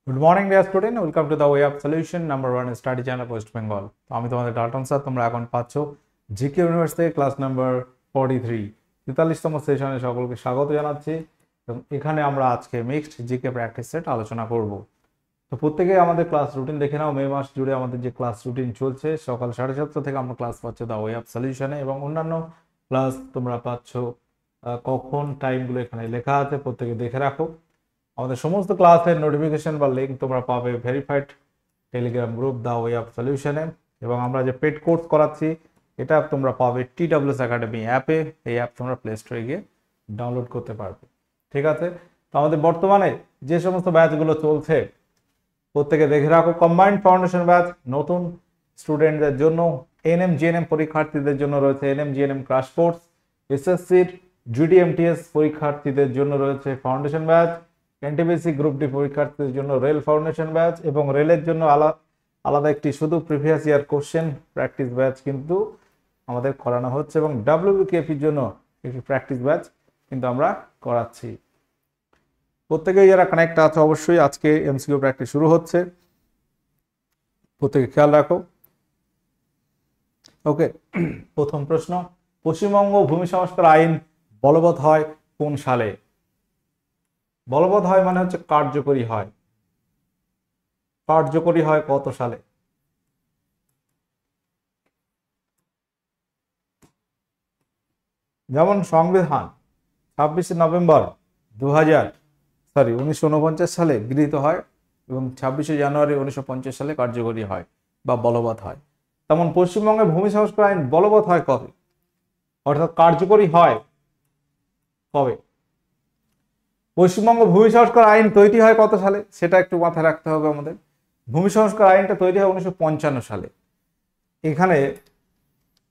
Good morning dear student, welcome to the way of solution number 1 study channel West Bengal. তো আমি তোমাদের Dalton sir. তোমরা এখন পাচ্ছ জিকে ইউনিভার্সিটি ক্লাস নাম্বার 43 43তম সেশনে সকলকে স্বাগত জানাচ্ছি। এবং এখানে আমরা আজকে মিক্সড জিকে প্র্যাকটিস সেট আলোচনা করব। তো প্রত্যেকে আমাদের ক্লাস রুটিন দেখে নাও। মে মাস জুড়ে আমাদের যে ক্লাস রুটিন চলছে, সকাল 7:30 থেকে আমরা ক্লাস পাচ্ছি দ্য ওয়ে অফ সলিউশনে, এবং অন্যান্য ক্লাস তোমরা পাচ্ছ কখন টাইমগুলো এখানে লেখা আছে, প্রত্যেকে দেখে রাখো। আমাদের সমস্ত ক্লাসের নোটিফিকেশন বা লিঙ্ক তোমরা পাবে verified Telegram group the way of সলিউশনে, এবং আমরা যে পেড কোর্স করাচ্ছি এটা তোমরা পাবে TWS একাডেমি অ্যাপে। এই অ্যাপ তোমরা প্লে স্টোরে গিয়ে ডাউনলোড করতে পারবে। ঠিক আছে, তো আমাদের বর্তমানে যে সমস্ত ব্যাচগুলো চলছে প্রত্যেকে দেখে রাখো। কম্বাইন্ড ফাউন্ডেশন ব্যাচ নতুন স্টুডেন্টদের জন্য, এনএম জিএনএম পরীক্ষার্থীদের জন্য রয়েছে এনএম জিএনএম ক্রাশ কোর্স, এসএসসির GDMTS পরীক্ষার্থীদের জন্য রয়েছে foundation batch, NTPC group D পরীক্ষার্থীদের জন্য রেল ফাউন্ডেশন ব্যাচ, এবং রেলের জন্য আলাদা একটি শুধু previous year question practice batch কিন্তু আমাদের করানো হচ্ছে, এবং WBKFির জন্য একটি প্র্যাকটিস ব্যাচ কিন্তু আমরা করাচ্ছি। প্রত্যেকেই যারা কানেক্ট আছে অবশ্যই আজকে MCQ প্র্যাকটিস শুরু হচ্ছে, প্রত্যেকে খেয়াল রাখো। ওকে, প্রথম প্রশ্ন, পশ্চিমবঙ্গ ভূমি সংস্কার আইন বলবৎ হয় কোন সালে? বলবৎ হয় মানে হচ্ছে কার্যকরী হয়। কার্যকরী হয় কত সালে? যেমন সংবিধান 26শে নভেম্বর 1949 সালে গৃহীত হয়, এবং 26শে জানুয়ারি 1950 সালে কার্যকরী হয় বা বলবৎ হয়। তেমন পশ্চিমবঙ্গের ভূমি সংস্কার আইন বলবৎ হয় কবে, অর্থাৎ কার্যকরী হয় কবে? পশ্চিমবঙ্গ ভূমি সংস্কার আইন তৈরি হয় কত সালে সেটা একটু মাথায় রাখতে হবে আমাদের। ভূমি সংস্কার আইনটা তৈরি হয় 1955 সালে। এখানে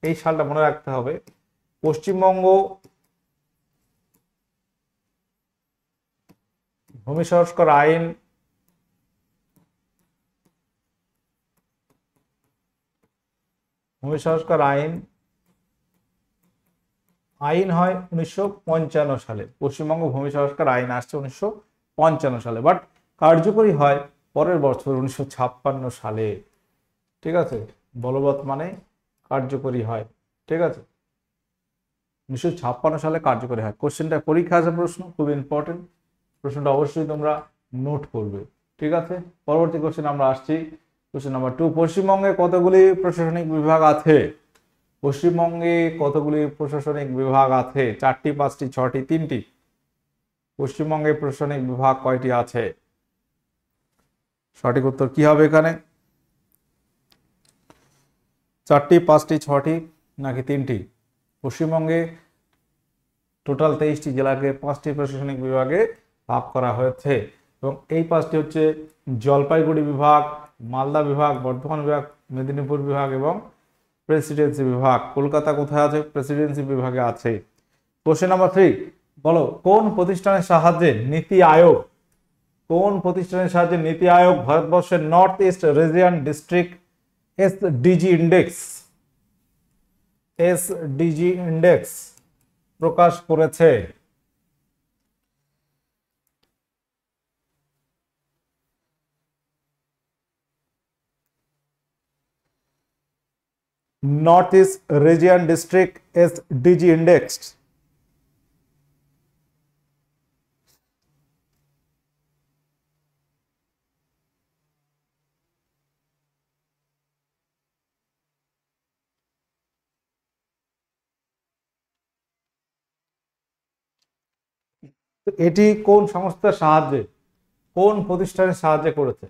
এই সালটা মনে রাখতে হবে। পশ্চিমবঙ্গ ভূমি সংস্কার আইন হয় 1955 সালে। পশ্চিমবঙ্গ ভূমি সংস্কার আইন আসছে 1955 সালে, বাট কার্যকরী হয় পরের বছর 1956 সালে। ঠিক আছে, বলবৎ মানে কার্যকরী হয়। ঠিক আছে, 1956 সালে কার্যকরী হয়। কোশ্চেনটা পরীক্ষা আছে, প্রশ্ন খুব ইম্পর্টেন্ট, প্রশ্নটা অবশ্যই তোমরা নোট করবে। ঠিক আছে, পরবর্তী কোশ্চেন আমরা আসছি। কোশ্চেন নাম্বার 2, পশ্চিমবঙ্গে কতগুলি প্রশাসনিক বিভাগ আছে? পশ্চিমবঙ্গে কতগুলি প্রশাসনিক বিভাগ আছে? 4টি, 5টি, 6টি, 3টি? পশ্চিমবঙ্গে প্রশাসনিক বিভাগ কয়টি আছে? সঠিক উত্তর কি হবে এখানে? 4টি, 5টি, 6টি নাকি 3টি? পশ্চিমবঙ্গে টোটাল 23টি জেলাকে 5টি প্রশাসনিক বিভাগে ভাগ করা হয়েছে, এবং এই 5টি হচ্ছে জলপাইগুড়ি বিভাগ, মালদা বিভাগ, বর্ধমান বিভাগ, মেদিনীপুর বিভাগ এবং প্রেসিডেন্সি বিভাগ। কলকাতা কোথায় আছে? প্রেসিডেন্সি বিভাগে আছে। কোশ্চেন নাম্বার 3, বলো কোন প্রতিষ্ঠানের সাহায্যে নীতি আয়োগ ভারতবর্ষের north east region district SDG index প্রকাশ করেছে? North east region district SDG index. এটি কোন সংস্থার সাহায্যে, কোন প্রতিষ্ঠানের সাহায্যে করেছে?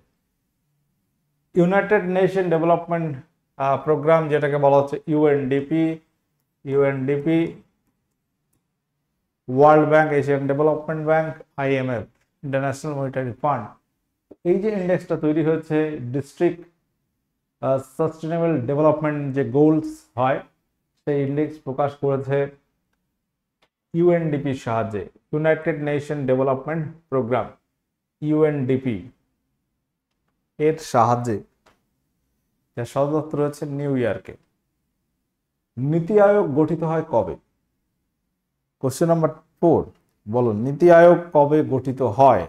ইউনাইটেড নেশন ডেভেলপমেন্ট প্রোগ্রাম, যেটাকে বলা হচ্ছে UNDP, world bank, Asian development bank, IMF, international monetary fund. এই যে ইন্ডেক্সটা তৈরি হয়েছে, ডিস্ট্রিক্ট সাস্টেনেবল ডেভেলপমেন্ট যে গোলস হয় সেই ইন্ডেক্স প্রকাশ করেছে ইউএনডিপির সাহায্যে, united nation development programme, UNDP এর সাহায্যে, যার সদর দপ্তর রয়েছে নিউ ইয়র্কে। নীতি আয়োগ গঠিত হয় কবে? কোশ্চেন নাম্বার 4, বলো নীতি আয়োগ কবে গঠিত হয়?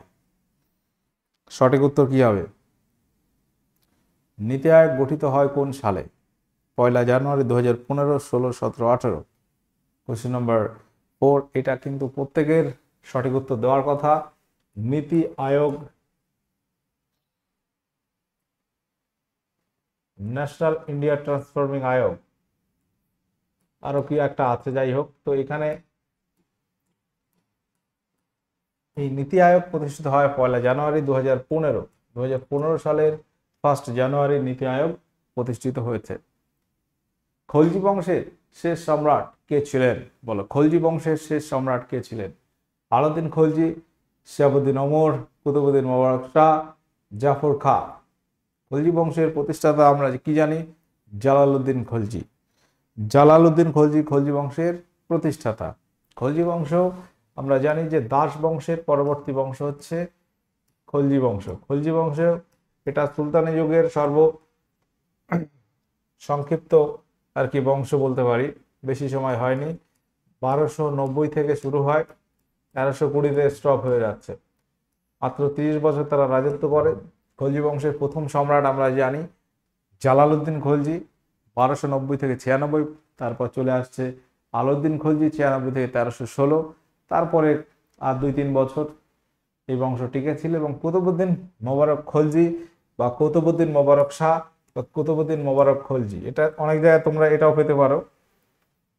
সঠিক উত্তর কি হবে? নীতি আয়োগ গঠিত হয় কোন সালে? 1 জানুয়ারি 2015, 16, 17, 18। কোশ্চেন নাম্বার 4, এটা কিন্তু প্রত্যেকের সঠিক উত্তর দেওয়ার কথা। নীতি আয়োগ ন্যাশনাল ইন্ডিয়া ট্রান্সফর্মিং আয়োগ, আরো কি একটা আছে, যাই হোক। তো এখানে এই নীতি আয়োগ প্রতিষ্ঠিত হয় 1 জানুয়ারি 2015। 2015 সালের 1 জানুয়ারি নীতি আয়োগ প্রতিষ্ঠিত হয়েছে। খলজি বংশের শেষ সম্রাট কে ছিলেন? বলো, খলজি বংশের শেষ সম্রাট কে ছিলেন? আলাউদ্দিন খলজি, শিহাবুদ্দিন ওমর, কুতুবুদ্দিন মোবারক শাহ, জাফর খাঁ। খলজি বংশের প্রতিষ্ঠাতা আমরা কি জানি? জালালউদ্দিন খলজি। জালালউদ্দিন খলজি খলজি বংশের প্রতিষ্ঠাতা। খলজি বংশ আমরা জানি যে দাস বংশের পরবর্তী বংশ হচ্ছে খলজি বংশ। খলজি বংশ এটা সুলতানি যুগের সংক্ষিপ্ত আর কি বংশ বলতে পারি, বেশি সময় হয়নি। 1290 থেকে শুরু হয়, 1320-তে স্টপ হয়ে যাচ্ছে। মাত্র 30 বছর তারা রাজত্ব করে। খলজি বংশের প্রথম সম্রাট আমরা জানি জালালউদ্দিন খলজি, 1290 থেকে 96। তারপর চলে আসছে আলাউদ্দিন খলজি, 96 থেকে 1316। তারপরে আর 2-3 বছর এই বংশ টিকে ছিল। এবং কুতুবউদ্দিন মোবারক খলজি বা কুতুবউদ্দিন মোবারক শাহ বা কুতুবউদ্দিন মোবারক খলজি, এটা অনেক জায়গায় তোমরা এটাও পেতে পারো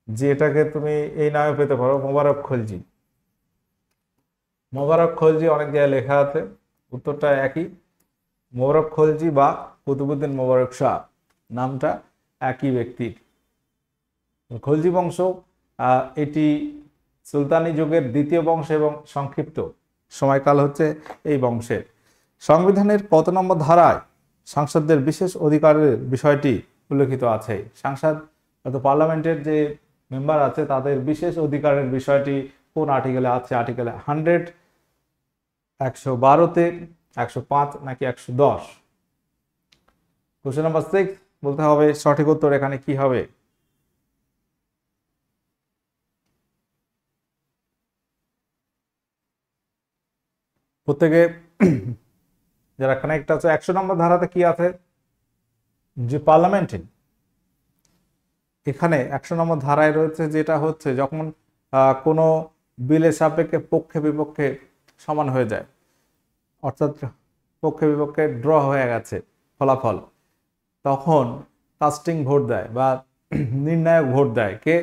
যে এটাকে তুমি এই নামে পেতে পারো, মোবারক খলজি। মোবারক খলজি অনেক জায়গায় লেখা আছে, উত্তরটা একই, মোবারক খলজি বা কুতুবউদ্দিন মোবারক শাহ, নামটা একই ব্যক্তির। খলজি বংশ এটি সুলতানি যুগের দ্বিতীয় বংশ এবং সংক্ষিপ্ত সময়কাল হচ্ছে এই বংশের। সংবিধানের কত নম্বর ধারায় সাংসদদের বিশেষ অধিকারের বিষয়টি উল্লেখিত আছে? সাংসদ অর্থাৎ পার্লামেন্টের যে মেম্বার আছে তাদের বিশেষ অধিকারের বিষয়টি কোন আর্টিকেলে আছে? আর্টিকেলে 100, 112-তে, 105 নাকি 110? কোশ্চেন নাম্বার 6 বলতে হবে সঠিক উত্তর এখানে কি হবে? প্রত্যেকে যারা কানেক্ট আছে, 100 নম্বর ধারাতে কি আছে? যে পার্লামেন্টে এখানে 100 নম্বর ধারায় রয়েছে যেটা হচ্ছে যখন কোনো বিলের সাপেক্ষে পক্ষে বিপক্ষে সমান হয়ে যায়, অর্থাৎ পক্ষে বিপক্ষে ড্র হয়ে গেছে ফলাফল, তখন কাস্টিং ভোট দেয় বা নির্ণায়ক ভোট দেয় কে?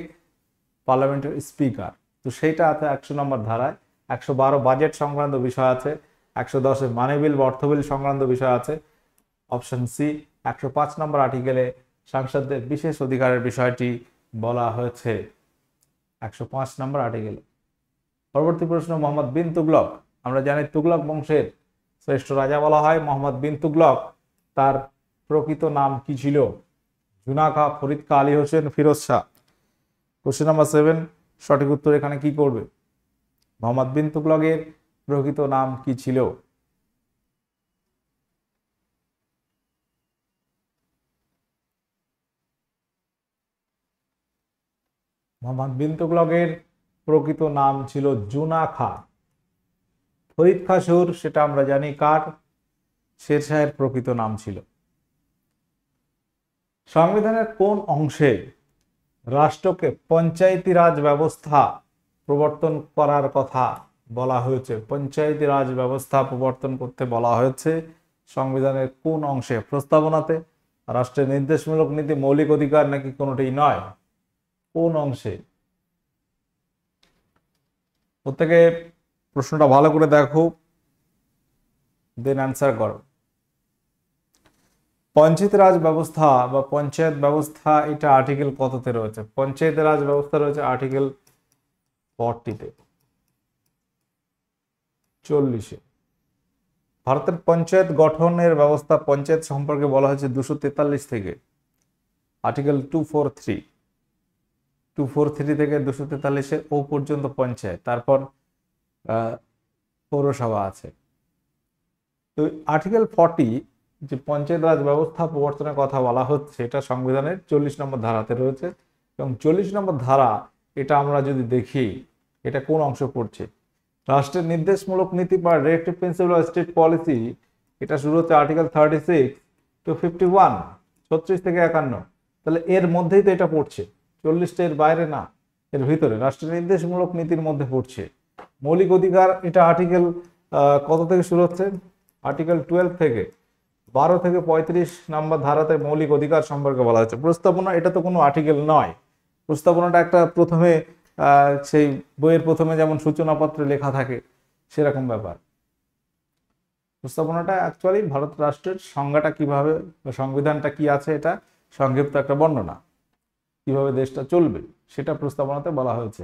পার্লামেন্টের স্পিকার। তো সেইটা আছে 100 নম্বর ধারায়। 112 বাজেট সংক্রান্ত বিষয় আছে, 110-এ মানি বিল বা অর্থ বিল সংক্রান্ত বিষয় আছে। অপশন সি 105 নম্বর আর্টিকেলে সাংসদদের বিশেষ অধিকারের বিষয়টি বলা হয়েছে 105 নম্বর আর্টিকেলে। পরবর্তী প্রশ্ন, মোহাম্মদ বিন তুগলক, আমরা জানি তুগলক বংশের শ্রেষ্ঠ রাজা বলা হয় মোহাম্মদ বিন তুগলক, তার প্রকৃত নাম কি ছিল? জুনা খাঁ, ফরিদ খাঁ, আলী হোসেন, ফিরোজ শাহ। কোশ্চেন নাম্বার 7, সঠিক উত্তর এখানে কি করবে? মোহাম্মদ বিন তুগলকের প্রকৃত নাম কি ছিল? মোহাম্মদ বিন তুগলকের প্রকৃত নাম ছিল জুনা খাঁ। ফরিদ খাঁ সুর সেটা আমরা জানি কার? শেরশাহের প্রকৃত নাম ছিল। সংবিধানের কোন অংশে রাষ্ট্রকে পঞ্চায়েতি রাজ ব্যবস্থা প্রবর্তন করার কথা বলা হয়েছে? পঞ্চায়েতি রাজ ব্যবস্থা প্রবর্তন করতে বলা হয়েছে সংবিধানের কোন অংশে? প্রস্তাবনাতে, রাষ্ট্রের নির্দেশমূলক নীতি, মৌলিক অধিকার নাকি কোনোটি নয়? কোন অংশে? প্রত্যেকে প্রশ্নটা ভালো করে দেখো, দেন অ্যান্সার করো। পঞ্চায়েত রাজ ব্যবস্থা বা পঞ্চায়েত ব্যবস্থা এটা আর্টিকেল কততে রয়েছে? পঞ্চায়েত রাজ ব্যবস্থা রয়েছে আর্টিকেল 40-তে, 40-এ। ভারতের পঞ্চায়েত গঠনের ব্যবস্থা, পঞ্চায়েত সম্পর্কে বলা হয়েছে 243 থেকে, আর্টিকেল 243 থেকে 243-এর ও পর্যন্ত পঞ্চায়েত, তারপর পৌরসভা আছে। তো আর্টিকেল 40 যে পঞ্চায়েত রাজ ব্যবস্থা প্রবর্তনের কথা বলা হচ্ছে এটা সংবিধানের 40 নম্বর ধারাতে রয়েছে। এবং 40 নম্বর ধারা এটা আমরা যদি দেখি এটা কোন অংশ পড়ছে? রাষ্ট্রের নির্দেশমূলক নীতি বা directive principal of state policy এটা শুরু হচ্ছে আর্টিকেল 36 টু 51, 36 থেকে 51। তাহলে এর মধ্যেই তো এটা পড়ছে, 40টা এর বাইরে না, এর ভিতরে রাষ্ট্রের নির্দেশমূলক নীতির মধ্যে পড়ছে। মৌলিক অধিকার এটা আর্টিকেল কত থেকে শুরু হচ্ছে? আর্টিকেল 12 থেকে 12 থেকে 35 নম্বর ধারাতে মৌলিক অধিকার সম্পর্কে বলা হচ্ছে। প্রস্তাবনা এটা তো কোনো আর্টিকেল নয়, প্রস্তাবনাটা একটা প্রথমে সেই বইয়ের প্রথমে যেমন সূচনাপত্রে লেখা থাকে সেরকম ব্যাপার। প্রস্তাবনাটা অ্যাকচুয়ালি ভারত রাষ্ট্রের সংজ্ঞাটা কিভাবে বা সংবিধানটা কি আছে এটা সংক্ষিপ্ত একটা বর্ণনা, কিভাবে দেশটা চলবে সেটা প্রস্তাবনাতে বলা হয়েছে।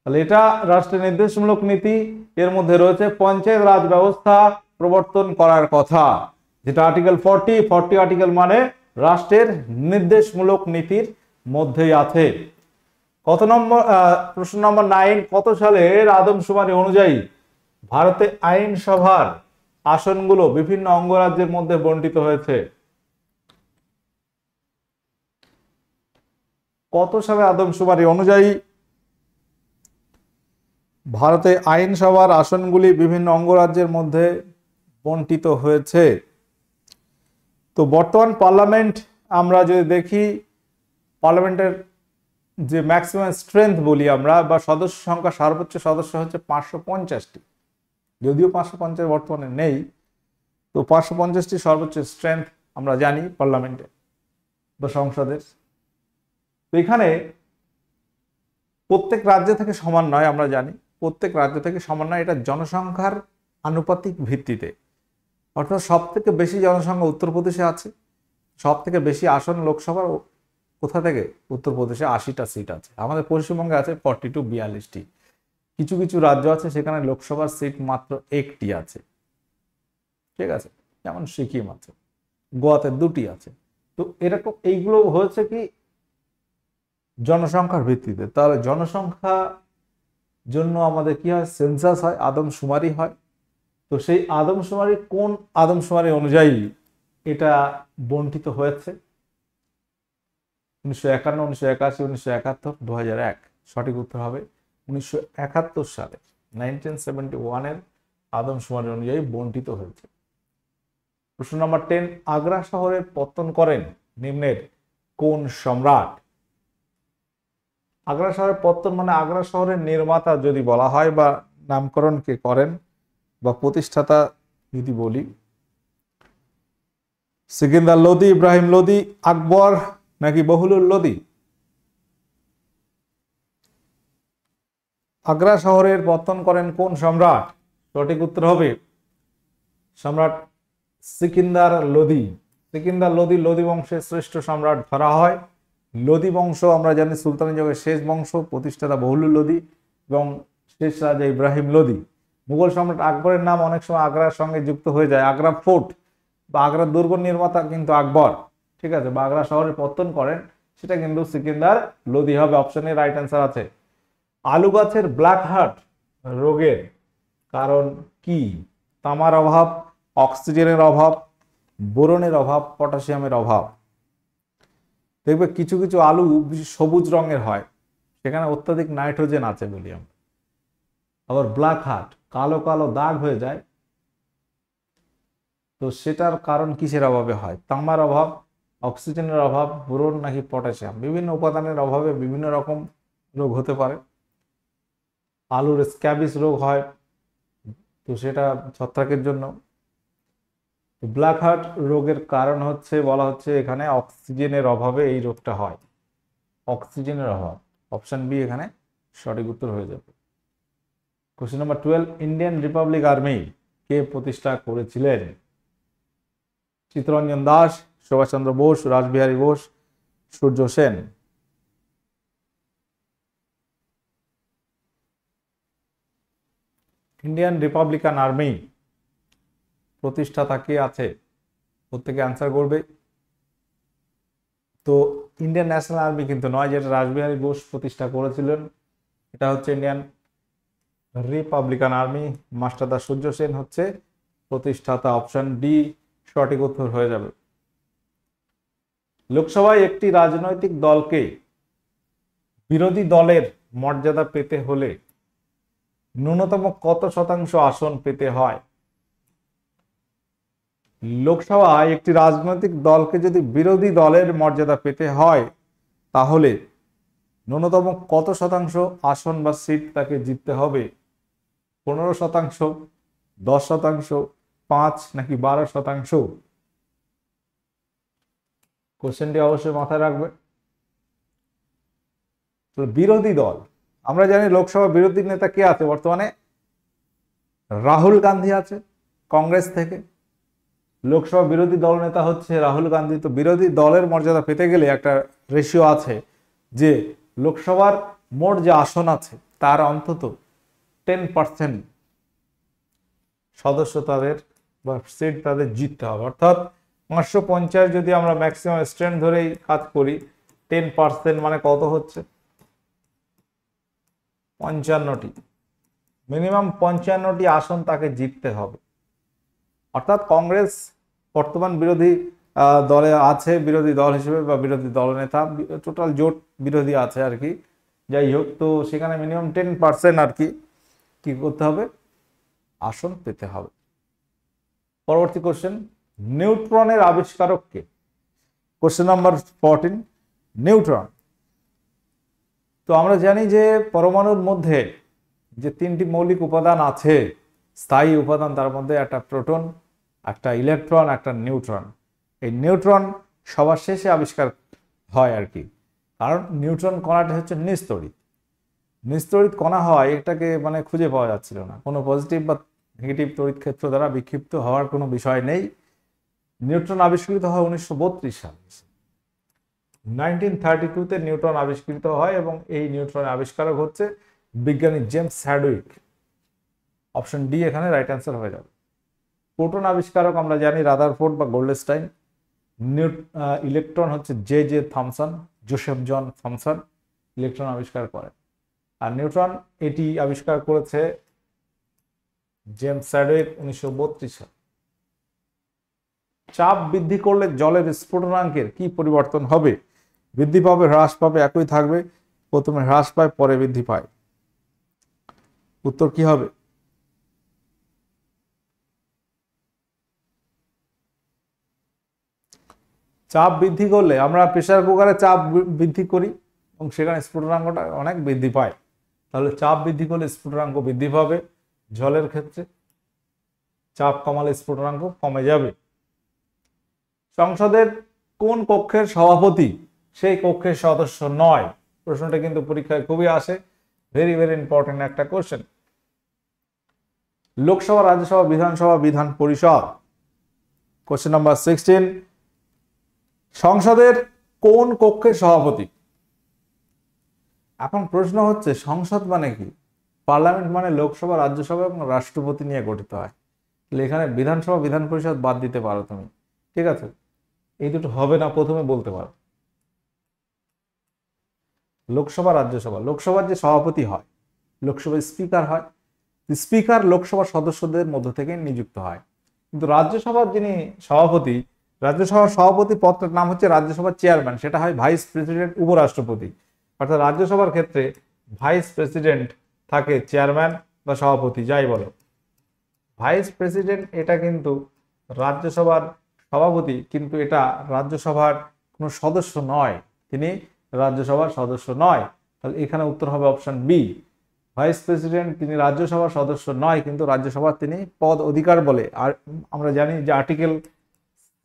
তাহলে এটা রাষ্ট্রের নির্দেশমূলক নীতি, এর মধ্যে রয়েছে পঞ্চায়েত রাজ ব্যবস্থা প্রবর্তন করার কথা, যেটা আর্টিকেল 40 আর্টিকেল মানে রাষ্ট্রের নির্দেশমূলক নীতির মধ্যেই আছে। কত নম্বর প্রশ্ন নম্বর 9, কত সালের আদমশুমারি অনুযায়ী ভারতে আইনসভার আসনগুলো বিভিন্ন অঙ্গরাজ্যের মধ্যে বণ্টিত হয়েছে? কত সালে আদমশুমারি অনুযায়ী ভারতে আইনসভার আসনগুলি বিভিন্ন অঙ্গরাজ্যের মধ্যে বণ্টিত হয়েছে? তো বর্তমান পার্লামেন্ট আমরা যদি দেখি, পার্লামেন্টের যে ম্যাক্সিমাম স্ট্রেংথ বলি আমরা বা সদস্য সংখ্যা, সর্বোচ্চ সদস্য হচ্ছে 550টি, যদিও 550 বর্তমানে নেই, তো 550টি সর্বোচ্চ স্ট্রেংথ আমরা জানি পার্লামেন্টে বা সংসদের। তো এখানে প্রত্যেক রাজ্য থেকে সমান নয়, আমরা জানি প্রত্যেক রাজ্য থেকে সমান নয়, এটা জনসংখ্যার আনুপাতিক ভিত্তিতে। অর্থাৎ সব থেকে বেশি জনসংখ্যা উত্তরপ্রদেশে আছে, সব থেকে বেশি আসন লোকসভার কোথা থেকে? উত্তরপ্রদেশে 80টা সিট আছে। আমাদের পশ্চিমবঙ্গে আছে 42-42টি। কিছু কিছু রাজ্য আছে সেখানে লোকসভার সিট মাত্র 1টি আছে, ঠিক আছে, যেমন সিকিম আছে, গোয়াতে 2টি আছে। তো এরকম এইগুলো হয়েছে কি জনসংখ্যার ভিত্তিতে। তাহলে জনসংখ্যা জন্য আমাদের কি হয়? সেন্সাস হয়, আদমশুমারি হয়। তো সেই আদমশুমারি কোন আদমশুমারি অনুযায়ী এটা বণ্টিত হয়েছে? 1951, 1981, 1971, 2001। সঠিক উত্তর হবে 1971 সালে, 1971-এর আদমশুমারি অনুযায়ী বণ্টিত হয়েছে। প্রশ্ন নম্বর 10, আগ্রা শহরের পত্তন করেন নিম্নের কোন সম্রাট? আগ্রা শহরের পত্তন মানে আগ্রা শহরের নির্মাতা যদি বলা হয় বা নামকরণ কে করেন বা প্রতিষ্ঠাতা যদি বলি, সিকিন্দার লোদি, ইব্রাহিম লোদি, আকবর নাকি বহুলুল লোদি? আগ্রা শহরের পত্তন করেন কোন সম্রাট? সঠিক উত্তর হবে সম্রাট সিকিন্দার লোদি। সিকিন্দার লোদি লোদি বংশের শ্রেষ্ঠ সম্রাট ধরা হয়। লোদি বংশ আমরা জানি সুলতানি যুগের শেষ বংশ, প্রতিষ্ঠাতা বহুলুল লোদি এবং শেষ রাজা ইব্রাহিম লোদি। মুঘল সম্রাট আকবরের নাম অনেক সময় আগ্রার সঙ্গে যুক্ত হয়ে যায়। আগ্রা ফোর্ট বা আগ্রা দুর্গ নির্মাতা কিন্তু আকবর, ঠিক আছে, বা আগ্রা শহরে পত্তন করেন সেটা কিন্তু সিকিন্দার লোদি হবে। অপশনে রাইট অ্যান্সার আছে। আলু গাছের ব্ল্যাক হার্ট রোগের কারণ কি? তামার অভাব, অক্সিজেনের অভাব, বোরনের অভাব, পটাশিয়ামের অভাব। দেখবে কিছু কিছু আলু সবুজ রঙের হয়, সেখানে অত্যাধিক নাইট্রোজেন আছে বলি আমরা। আবার ব্ল্যাক হার্ট কালো কালো দাগ হয়ে যায়, তো সেটার কারণ কিসের অভাবে হয়? তামার অভাব, অক্সিজেনের অভাব, বোরন নাকি পটাশিয়াম? বিভিন্ন উপাদানের অভাবে বিভিন্ন রকম রোগ হতে পারে। আলুর স্ক্যাবিস রোগ হয়, তো সেটা ছত্রাকের জন্য। ব্ল্যাক হার্ট রোগের কারণ হচ্ছে বলা হচ্ছে এখানে অক্সিজেনের অভাবে এই রোগটা হয়, অক্সিজেনের অভাব। অপশন বি এখানে সঠিক উত্তর হয়ে যাবে। Question number 12, Indian republic army কে প্রতিষ্ঠা করেছিলেন? Chittaranjan Das, Subhash Chandra Bose, Rash Behari Bose, Surya Sen? Indian republican army প্রতিষ্ঠাতা কে আছে? প্রত্যেকে আনসার করবে। তো ইন্ডিয়ান ন্যাশনাল আর্মি কিন্তু নয়, যেটা রাসবিহারী বোস প্রতিষ্ঠা করেছিলেন, এটা হচ্ছে ইন্ডিয়ান রিপাবলিকান আর্মি। মাস্টারদা সূর্য সেন হচ্ছে প্রতিষ্ঠাতা। অপশন ডি সঠিক উত্তর হয়ে যাবে। লোকসভায় একটি রাজনৈতিক দলকে বিরোধী দলের মর্যাদা পেতে হলে ন্যূনতম কত শতাংশ আসন পেতে হয়? লোকসভায় একটি রাজনৈতিক দলকে যদি বিরোধী দলের মর্যাদা পেতে হয় তাহলে ন্যূনতম কত শতাংশ আসন বা সিট তাকে জিততে হবে? 15%, 10%, 5 নাকি 12%? কোশ্চেনটি অবশ্যই মাথায় রাখবে। তো বিরোধী দল, আমরা জানি লোকসভা বিরোধী নেতা কে আছে বর্তমানে? রাহুল গান্ধী আছে কংগ্রেস থেকে। লোকসভা বিরোধী দল নেতা হচ্ছে রাহুল গান্ধী। তো বিরোধী দলের মর্যাদা পেতে গেলে একটা রেশিও আছে যে লোকসভার মোট যে আসন আছে তার অন্তত 10% সদস্য তাদের বা সিট তাদের জিততে হবে। অর্থাৎ 550 যদি আমরা ম্যাক্সিমাম স্ট্রেন্থ ধরেই কাজ করি, 10% মানে কত হচ্ছে? 55টি। মিনিমাম 55টি আসন তাকে জিততে হবে। অর্থাৎ কংগ্রেস বর্তমান বিরোধী দলে আছে, বিরোধী দল হিসেবে বা বিরোধী দলনেতা, টোটাল জোট বিরোধী আছে আর কি। যাই হোক, তো সেখানে মিনিমাম 10% আর কি করতে হবে? আসন পেতে হবে। পরবর্তী কোশ্চেন, নিউট্রনের আবিষ্কারক কে? Question number 14, neutron. তো আমরা জানি যে পরমাণুর মধ্যে যে 3টি মৌলিক উপাদান আছে, স্থায়ী উপাদান, তার মধ্যে একটা প্রোটন, একটা ইলেকট্রন, একটা নিউট্রন। এই নিউট্রন সবার শেষে আবিষ্কার হয় আর কি, কারণ নিউট্রন কণাটা হচ্ছে নিস্তড়িৎ। নিস্তড়িৎ কণা হয়, এটাকে মানে খুঁজে পাওয়া যাচ্ছিল না, কোনো পজিটিভ বা নেগেটিভ তড়িৎ ক্ষেত্র দ্বারা বিক্ষিপ্ত হওয়ার কোনো বিষয় নেই। নিউট্রন আবিষ্কৃত হয় 1932 সালে। 1932-তে নিউটন আবিষ্কৃত হয় এবং এই নিউট্রনের আবিষ্কারক হচ্ছে বিজ্ঞানী জেমস চ্যাডউইক। অপশন ডি এখানে রাইট অ্যান্সার হয়ে যাবে। প্রোটন আবিষ্কারক আমরা জানি রাদারফোর্ড বা গোল্ডস্টাইন। ইলেকট্রন হচ্ছে জে থমসন, জোসেফ জন থমসন ইলেকট্রন আবিষ্কার করেন। আর নিউট্রন এটি আবিষ্কার করেছে জেমস চ্যাডউইক 1932 সালে। চাপ বৃদ্ধি করলে জলের স্ফুটনাঙ্কের কি পরিবর্তন হবে? বৃদ্ধি পাবে, হ্রাস পাবে, একই থাকবে? প্রথমে হ্রাস পায়, পরে বৃদ্ধি পায়। উত্তর কি হবে? চাপ বৃদ্ধি করলে, আমরা প্রেসার কুকারে চাপ বৃদ্ধি করি এবং সেখানে স্ফুটনাঙ্কটা অনেক বৃদ্ধি পায়, তাহলে চাপ বৃদ্ধি করলে স্ফুটনাঙ্ক বৃদ্ধি পাবে। জলের ক্ষেত্রে চাপ কমালে স্ফুটনাঙ্ক কমে যাবে। সংসদের কোন কক্ষের সভাপতি সেই কক্ষের সদস্য নয়? প্রশ্নটা কিন্তু পরীক্ষায় খুবই আসে, ভেরি ভেরি ইম্পর্টেন্ট একটা কোশ্চেন। লোকসভা, রাজ্যসভা, বিধানসভা, বিধান পরিষদ। কোশ্চেন নাম্বার 16, সংসদের কোন কক্ষের সভাপতি? এখন প্রশ্ন হচ্ছে সংসদ মানে কি? পার্লামেন্ট মানে লোকসভা, রাজ্যসভা এবং রাষ্ট্রপতি নিয়ে গঠিত হয়। তাহলে এখানে বিধানসভা, বিধান পরিষদ বাদ দিতে পারো তুমি, ঠিক আছে? এই দুটো হবে না, প্রথমে বলতে পারো। লোকসভা, রাজ্যসভা, লোকসভার যে সভাপতি হয়, লোকসভার স্পিকার হয়, স্পিকার লোকসভার সদস্যদের মধ্য থেকে নিযুক্ত হয়। কিন্তু রাজ্যসভার যিনি সভাপতি, রাজ্যসভার সভাপতি পদটার নাম হচ্ছে রাজ্যসভার চেয়ারম্যান, সেটা হয় ভাইস প্রেসিডেন্ট, উপরাষ্ট্রপতি। অর্থাৎ রাজ্যসভার ক্ষেত্রে ভাইস প্রেসিডেন্ট থাকে, চেয়ারম্যান বা সভাপতি যাই বলো। ভাইস প্রেসিডেন্ট এটা কিন্তু রাজ্যসভার সভাপতি, কিন্তু এটা রাজ্যসভার কোনো সদস্য নয়, তিনি রাজ্যসভার সদস্য নয়। তাহলে এখানে উত্তর হবে অপশন বি, ভাইস প্রেসিডেন্ট তিনি রাজ্যসভার সদস্য নয়, কিন্তু রাজ্যসভার তিনি পদ অধিকার বলে। আর আমরা জানি যে article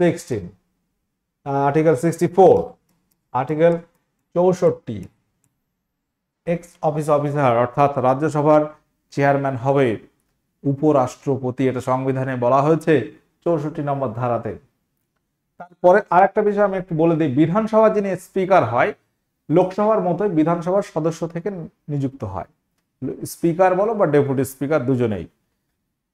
16, article 64, article 64, x office officer অর্থাৎ রাজ্যসভার চেয়ারম্যান হবে উপরাষ্ট্রপতি, এটা সংবিধানে বলা হয়েছে 64 নম্বর ধারাতে। তারপরে আরেকটা বিষয় আমি একটু বলে দিই, বিধানসভা যিনি স্পিকার হয় লোকসভার মতোই বিধানসভার সদস্য থেকে নিযুক্ত হয়, স্পিকার বলো বা ডেপুটি স্পিকার দুজনেই।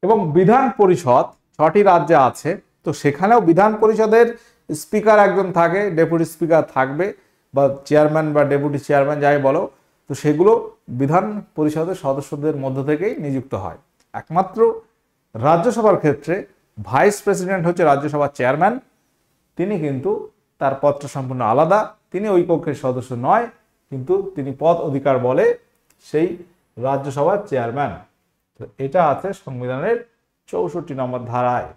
এবং বিধান পরিষদ 6টি রাজ্যে আছে, তো সেখানেও বিধান পরিষদের স্পিকার একজন থাকে, ডেপুটি স্পিকার থাকবে বা চেয়ারম্যান বা ডেপুটি চেয়ারম্যান যাই বলো, তো সেগুলো বিধান পরিষদের সদস্যদের মধ্য থেকেই নিযুক্ত হয়। একমাত্র রাজ্যসভার ক্ষেত্রে ভাইস প্রেসিডেন্ট হচ্ছে রাজ্যসভার চেয়ারম্যান, তিনি কিন্তু তার পদটা সম্পূর্ণ আলাদা, তিনি ওই কক্ষের সদস্য নয়, কিন্তু তিনি পদ অধিকার বলে সেই রাজ্যসভার চেয়ারম্যান। তো এটা আছে সংবিধানের 64 নম্বর ধারায়।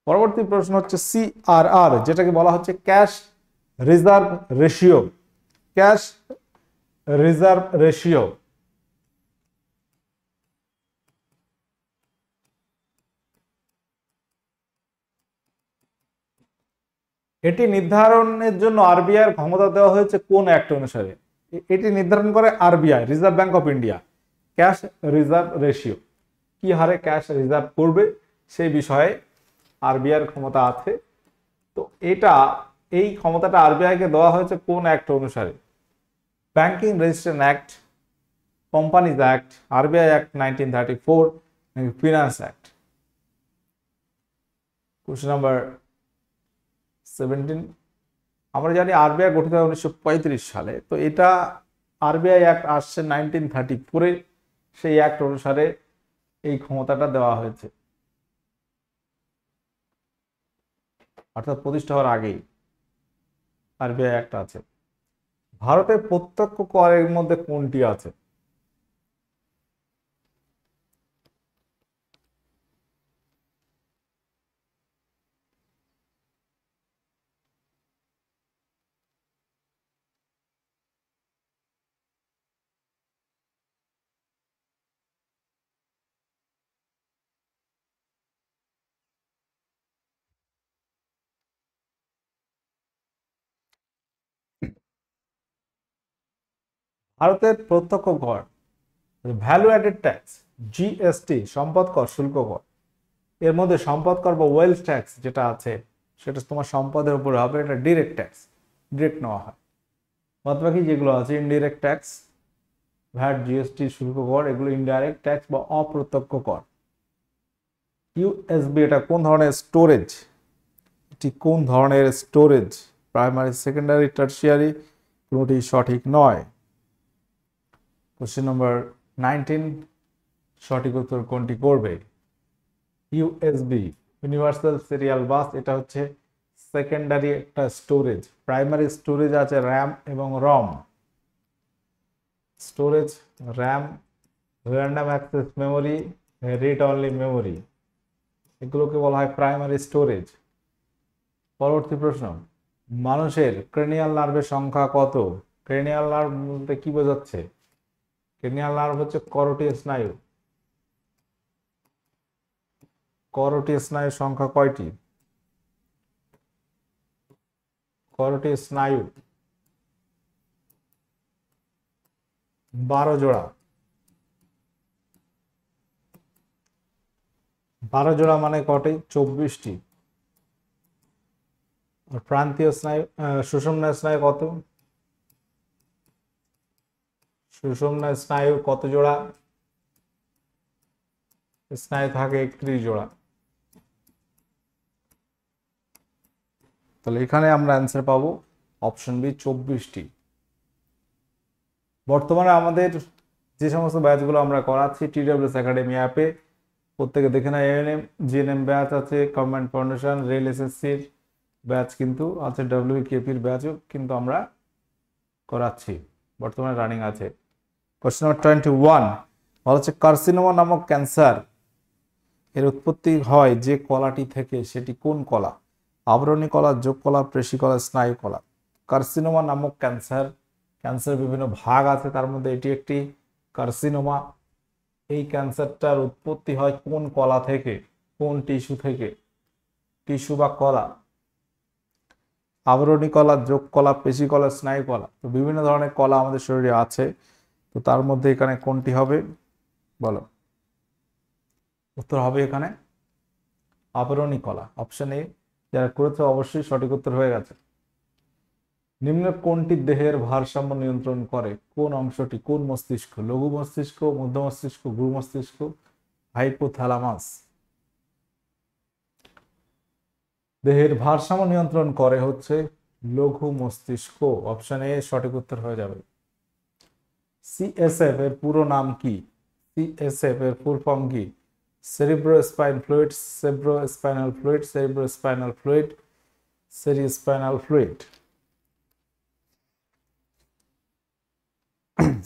পরবর্তী প্রশ্ন হচ্ছে সিআরআর, যেটাকে বলা হচ্ছে cash reserve ratio. Cash reserve ratio এটি নির্ধারণের জন্য আরবিআই এর ক্ষমতা দেওয়া হয়েছে কোন অ্যাক্ট অনুসারে? এটি নির্ধারণ করে RBI, reserve bank of India. Cash reserve ratio, কি হারে ক্যাশ রিজার্ভ করবে সেই বিষয়ে আরবিআই এর ক্ষমতা আছে। তো এই ক্ষমতাটা আরবিআই কে দেওয়া হয়েছে কোন অ্যাক্ট অনুসারে? Banking registration act, companies act, RBI act 1934, finance act. Question number 17, আমরা জানি আরবিআই গঠিত হয় 1935 সালে। তো এটা আরবিআই অ্যাক্ট আসছে 1934, সেই অ্যাক্ট অনুসারে এই ক্ষমতাটা দেওয়া হয়েছে, অর্থাৎ প্রতিষ্ঠা হওয়ার আগেই আরবিআই অ্যাক্ট আছে। ভারতের প্রত্যক্ষ করের মধ্যে কোনটি আছে? ভারতের প্রত্যক্ষ কর, ভ্যালু অ্যাডেড ট্যাক্স, জিএসটি, সম্পদ কর, শুল্ক কর। এর মধ্যে সম্পদ কর বা ওয়েলথ ট্যাক্স যেটা আছে সেটা তোমার সম্পদের উপরে হবে, এটা ডিরেক্ট ট্যাক্স, ডিরেক্ট নেওয়া হয়। বাদ বাকি যেগুলো আছে ইনডিরেক্ট ট্যাক্স, ভ্যাট, জিএসটি, শুল্ক কর, এগুলো ইনডাইরেক্ট ট্যাক্স বা অপ্রত্যক্ষ কর। ইউএসবি এটা কোন ধরনের স্টোরেজ? এটি কোন ধরনের স্টোরেজ? প্রাইমারি, সেকেন্ডারি, টার্সিয়ারি, কোনোটি সঠিক নয়। কোশ্চেন নম্বর 19, সঠিক উত্তর কোনটি করবে? ইউএসবি, ইউনিভার্সাল সিরিয়াল বাস, এটা হচ্ছে সেকেন্ডারি একটা স্টোরেজ। প্রাইমারি স্টোরেজ আছে র্যাম এবং ROM. Storage RAM, random access memory, read only memory, এগুলোকে বলা হয় প্রাইমারি স্টোরেজ। পরবর্তী প্রশ্ন, মানুষের ক্রেনিয়াল নার্ভের সংখ্যা কত? ক্রেনিয়াল নার্ভ বলতে কি বোঝাচ্ছে? ক্রেনিয়াল নার্ভ হচ্ছে করোটি স্নায়ু। করোটি স্নায়ুর সংখ্যা কয়টি? করোটি স্নায়ু 12 জোড়া। 12 জোড়া মানে কটি? 24টি। প্রান্তীয় স্নায়ু, সুষুম্না স্নায়ু কত? সুষুম্না স্নায়ু কত জোড়া? স্নায়ু থাকে 31 জোড়া। তাহলে এখানে আমরা অ্যান্সার পাবো অপশন বি, 24টি। বর্তমানে আমাদের যে সমস্ত ব্যাচগুলো আমরা করাচ্ছি টিডব্লিউএস একাডেমি অ্যাপে, প্রত্যেকে দেখে না, এএনএম জিএনএম ব্যাচ আছে, কম্বাইন্ড ফাউন্ডেশন, রেল এসএসসির ব্যাচ কিন্তু আছে, ডব্লিউকেপির ব্যাচও কিন্তু আমরা করাচ্ছি, বর্তমানে রানিং আছে। কোশ্চেন নম্বর 21 বলা হচ্ছে কার্সিনোমা নামক ক্যান্সার এর উৎপত্তি হয় যে কলাটি থেকে, সেটি কোন কলা? আবরণী কলা, যোগ কলা, পেশী কলা, স্নায়ু কলা। কার্সিনোমা নামক ক্যান্সার, ক্যান্সার বিভিন্ন ভাগ আছে, তার মধ্যে এটি একটি কার্সিনোমা। এই ক্যান্সারটার উৎপত্তি হয় কোন কলা থেকে, কোন টিস্যু থেকে? টিস্যু বা কলা, আবরণী কলা, যোগ কলা, পেশী কলা, স্নায়ু কলা। তো বিভিন্ন ধরনের কলা আমাদের শরীরে আছে, তো তার মধ্যে এখানে কোনটি হবে বলো? উত্তর হবে এখানে আবরণী কলা, অপশন এ। যারা করেছে অবশ্যই সঠিক উত্তর হয়ে গেছে। নিম্ন কোনটি দেহের ভারসাম্য নিয়ন্ত্রণ করে? কোন অংশটি? কোন মস্তিষ্ক? লঘু মস্তিষ্ক, মধ্য মস্তিষ্ক, গুরু মস্তিষ্ক, হাইপোথ্যালামাস। দেহের ভারসাম্য নিয়ন্ত্রণ করে হচ্ছে লঘু মস্তিষ্ক, অপশন এ সঠিক উত্তর হয়ে যাবে। সিএসএফ এর পুরো নাম কি? সিএসএফ এর ফুল ফর্ম কি? Cerebrospine fluid, cerebrospinal fluid, cerebrospinal fluid, cerespinal fluid.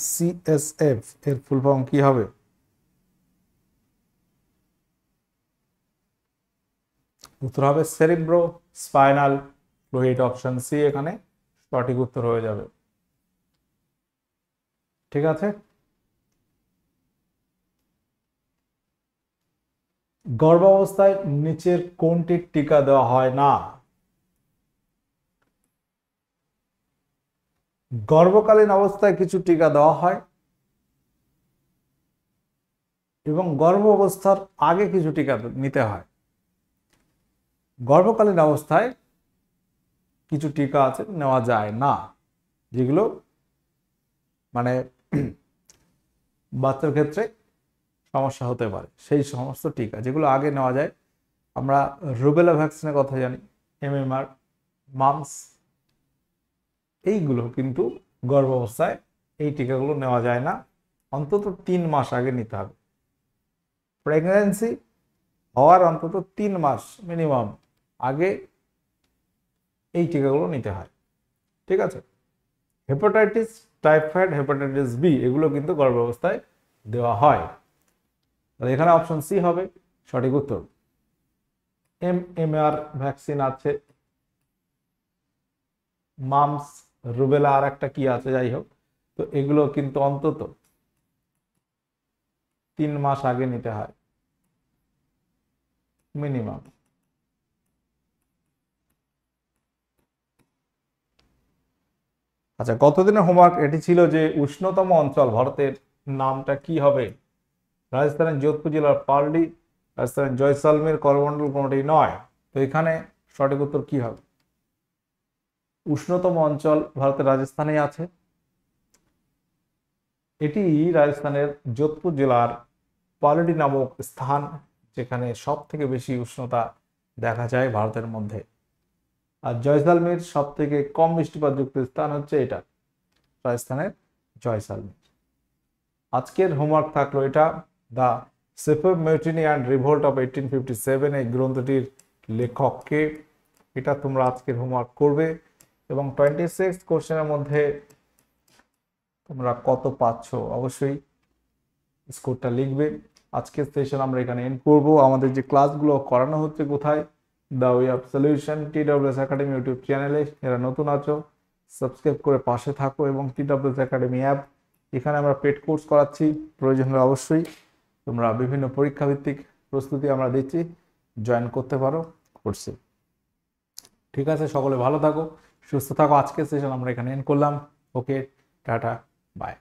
CSF এর ফুল ফর্ম কি হবে? উত্তর হবে cerebro spinal fluid, option C এখানে সঠিক উত্তর হয়ে যাবে। ঠিক আছে, গর্ভাবস্থায় নিচের কোনটির টিকা দেওয়া হয় না? গর্ভকালীন অবস্থায় কিছু টিকা দেওয়া হয় এবং গর্ভ অবস্থার আগে কিছু টিকা নিতে হয়। গর্ভকালীন অবস্থায় কিছু টিকা আছে নেওয়া যায় না, যেগুলো মানে বাচ্চার ক্ষেত্রে সমস্যা হতে পারে, সেই সমস্ত টিকা যেগুলো আগে নেওয়া যায়। আমরা রুবেলা ভ্যাকসিনের কথা জানি, এমএমআর, মামস, এইগুলো কিন্তু গর্ভাবস্থায় এই টিকাগুলো নেওয়া যায় না, অন্তত 3 মাস আগে নিতে হবে। প্রেগন্যান্সি হওয়ার অন্তত 3 মাস মিনিমাম আগে এই টিকাগুলো নিতে হয়। ঠিক আছে, হেপাটাইটিস, টাইফয়েড, হেপাটাইটিস বি, এগুলো কিন্তু গর্ভাবস্থায় দেওয়া হয়। তাহলে এখানে অপশন সি হবে সঠিক উত্তর। এমএমআর ভ্যাকসিন আছে, মামস, রুবেলা, আর একটা কি আছে, যাই হোক, তো এগুলো কিন্তু অন্তত 3 মাস আগে নিতে হয় মিনিমাম। আচ্ছা, কতদিনের হোমওয়ার্ক এটি ছিল যে উষ্ণতম অঞ্চল ভারতের নামটা কি হবে? রাজস্থানের যোধপুর জেলার পার্লি, রাজস্থানের জয়সালমের, করমন্ডল, কোনোটি নয়। তো এখানে সঠিক উত্তর কি হবে? উষ্ণতম অঞ্চল ভারতের রাজস্থানেই আছে, এটি রাজস্থানের যোধপুর জেলার পালডি নামক স্থান, যেখানে সব থেকে বেশি উষ্ণতা দেখা যায় ভারতের মধ্যে। আর জয়সালমের সব থেকে কম বৃষ্টিপাতযুক্ত স্থান হচ্ছে এটা, রাজস্থানের জয়সালমের। আজকের হোমওয়ার্ক থাকলো এটা, the sepoy mutiny and revolt of 1857, এই গ্রন্থটির লেখককে, এটা তোমরা আজকের হোমওয়ার্ক করবে এবং 26 কোশ্চেনের মধ্যে তোমরা কত পাচ্ছ অবশ্যই স্কোরটা লিখবে। আজকের সেশন আমরা এখানে এন্ড করব। আমাদের যে ক্লাসগুলো করানো হচ্ছে কোথায়? The way of solution TWS academy YouTube চ্যানেলে। এরা নতুন আছো, সাবস্ক্রাইব করে পাশে থাকো, এবং TWS একাডেমি অ্যাপ, এখানে আমরা পেড কোর্স করাচ্ছি, প্রয়োজন হলে অবশ্যই তোমরা বিভিন্ন পরীক্ষা ভিত্তিক প্রস্তুতি আমরা দিচ্ছি, জয়েন করতে পারো কোর্সে। ঠিক আছে, সকলে ভালো থাকো, সুস্থ থাকো। আজকের সেশন আমরা এখানে এন্ড করলাম। ওকে, টাটা, বাই।